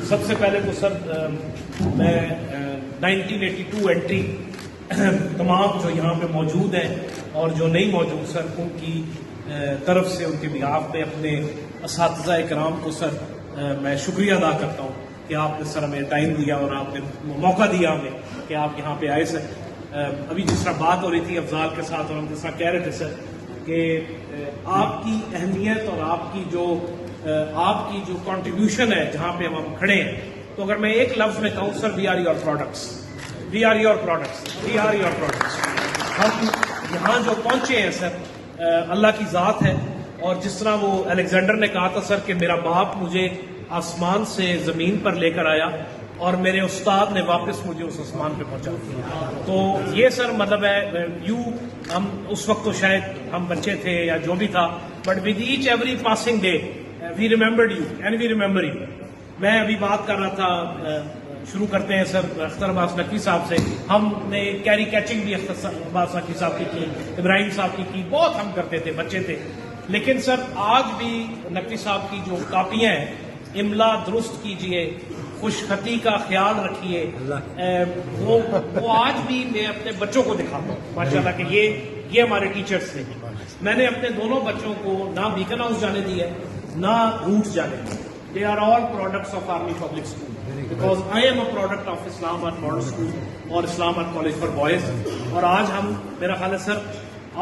سب سے پہلے تو سر میں 1982 انٹری تمام جو یہاں پہ موجود ہیں اور جو نہیں موجود سر ان کی طرف سے ان کے بہاف میں اپنے اساتذہ کرام کو سر میں شکریہ ادا کرتا ہوں کہ آپ نے سر ہمیں ٹائم دیا اور آپ نے موقع دیا ہمیں کہ آپ یہاں پہ آئے سر. ابھی جس طرح بات ہو رہی تھی افضال کے ساتھ اور ہم جس طرح کہہ رہے تھے سر کہ آپ کی اہمیت اور آپ کی جو کنٹریبیوشن ہے جہاں پہ ہم کھڑے ہیں، تو اگر میں ایک لفظ میں کہوں sir we are your products, we are your products, we are your products. ہم یہاں جو پہنچے ہیں سر اللہ کی ذات ہے. اور جس طرح وہ الیگزینڈر نے کہا تھا سر کہ میرا باپ مجھے آسمان سے زمین پر لے کر آیا اور میرے استاد نے واپس مجھے اس آسمان پہ پہنچا. تو یہ سر مطلب ہے ہم اس وقت تو شاید ہم بچے تھے یا جو بھی تھا، but with each every passing day we remembered you and we remember you. میں ابھی بات کر رہا تھا، شروع کرتے ہیں سر اختر عباس نقوی صاحب سے. ہم نے کیری کیچنگ بھی اختر عباس نقوی صاحب کی ابراہیم صاحب کی بہت ہم کرتے تھے، بچے تھے. لیکن سر آج بھی نقوی صاحب کی جو کاپیاں ہیں، املا درست کیجئے، خوش خطی کا خیال رکھیے، وہ آج بھی میں اپنے بچوں کو دکھاتا ہوں ماشاءاللہ کہ یہ ہمارے ٹیچرز تھے. میں نے اپنے دونوں بچوں کو نہ بیکن ہاؤس جانے دیا نہ روٹ جانے دیا. They are all products of Army Public School because I am a product of Islamabad Model School اور Islamabad College for Boys. اور آج ہم میرا خیال ہے سر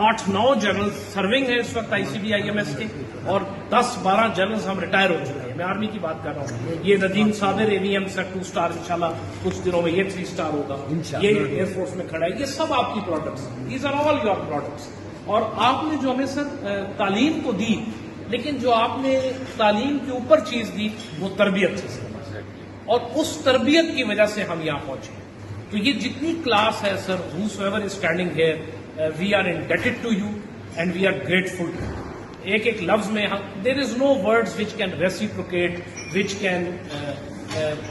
8-9 جنرل سرونگ ہیں اس وقت ICBIMS کے، اور 10-12 جنرلز ہم ریٹائر ہو چکے ہیں. میں آرمی کی بات کر رہا ہوں. یہ ندیم صادر AVM سر 2 اسٹار انشاءاللہ کچھ دنوں میں یہ 3 اسٹار ہوگا. یہ ایئر فورس میں کھڑا ہے. یہ سب آپ کی products, these are all your products. اور آپ نے جو ہمیں سر تعلیم کو دی، لیکن جو آپ نے تعلیم کے اوپر چیز دی وہ تربیت تھی سر، اور اس تربیت کی وجہ سے ہم یہاں پہنچے. تو یہ جتنی کلاس ہے سر، whosoever is standing here, we are indebted to you and we are grateful to you. ایک لفظ میں there is no words which can reciprocate, which can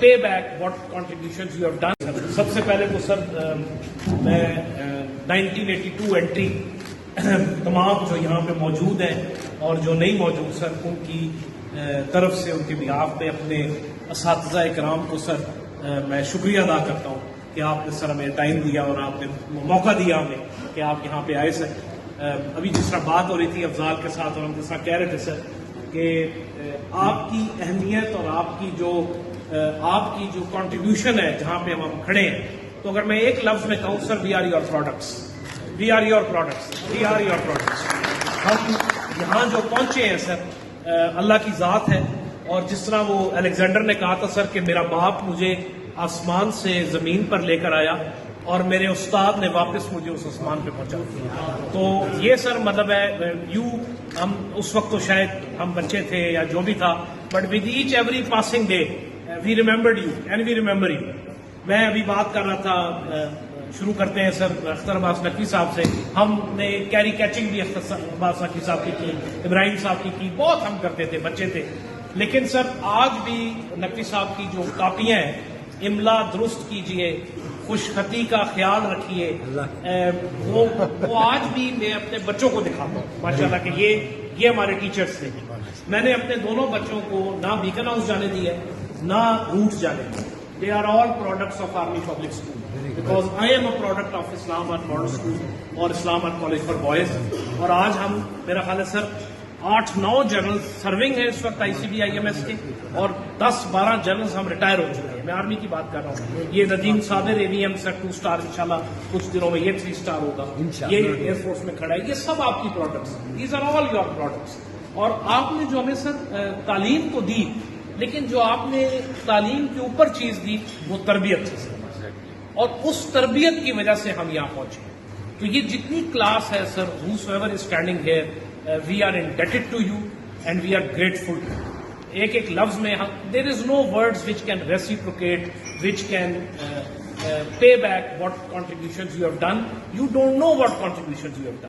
pay back what contributions you have done. سب سے پہلے تو سر میں 1982 entry تمام جو یہاں پہ موجود ہیں اور جو نہیں موجود سر ان کی طرف سے ان کے بہاف میں اپنے اساتذہ کرام کو سر میں شکریہ ادا کرتا ہوں کہ آپ نے سر ہمیں ٹائم دیا اور آپ نے موقع دیا ہمیں کہ آپ یہاں پہ آئے سر. ابھی جس طرح بات ہو رہی تھی افضال کے ساتھ اور ہم جس طرح کہہ رہے تھے سر کہ آپ کی اہمیت اور آپ کی جو کنٹریبیوشن ہے جہاں پہ ہم کھڑے ہیں، تو اگر میں ایک لفظ میں کہوں sir we are your products, we are your products, we are your products. ہم یہاں جو پہنچے ہیں سر اللہ کی ذات ہے. اور جس طرح وہ الیگزینڈر نے کہا تھا سر کہ میرا باپ مجھے آسمان سے زمین پر لے کر آیا اور میرے استاد نے واپس مجھے اس آسمان پہ پہنچا. تو یہ سر مطلب ہے ہم اس وقت تو شاید ہم بچے تھے یا جو بھی تھا، but with each every passing day we remembered you and we remember you. میں ابھی بات کر رہا تھا، شروع کرتے ہیں سر اختر عباس نقوی صاحب سے. ہم نے کیری کیچنگ بھی اختر عباس نقوی صاحب کی ابراہیم صاحب کی بہت ہم کرتے تھے، بچے تھے. لیکن سر آج بھی نقوی صاحب کی جو کاپیاں ہیں، املا درست کیجئے، خوش خطی کا خیال رکھیے، وہ آج بھی میں اپنے بچوں کو دکھاتا ہوں ماشاءاللہ کہ یہ ہمارے ٹیچرز تھے. میں نے اپنے دونوں بچوں کو نہ بیکن ہاؤس جانے دیا نہ روٹ جانے دیا. They are all products of Army Public School because I am a product of Islamabad Model School اور Islamabad College for Boys. اور آج ہم میرا خیال ہے سر 8-9 جنرل سرونگ ہیں اس وقت ICBIMS کے، اور 10-12 جنرلز ہم ریٹائر ہو چکے ہیں. میں آرمی کی بات کر رہا ہوں. یہ ندیم صادر AVM سر 2 اسٹار انشاءاللہ کچھ دنوں میں یہ 3 اسٹار ہوگا. یہ ایئر فورس میں کھڑا ہے. یہ سب آپ کی products, these are all your products. اور آپ نے جو ہمیں سر تعلیم کو دی، لیکن جو آپ نے تعلیم کے اوپر چیز دی وہ تربیت تھی سر، اور اس تربیت کی وجہ سے ہم یہاں پہنچے. تو یہ جتنی کلاس ہے سر whosoever is standing here, we are indebted to you and we are grateful to you. ایک لفظ میں there is no words which can reciprocate, which can pay back what contributions you have done. You don't know what contributions you have done.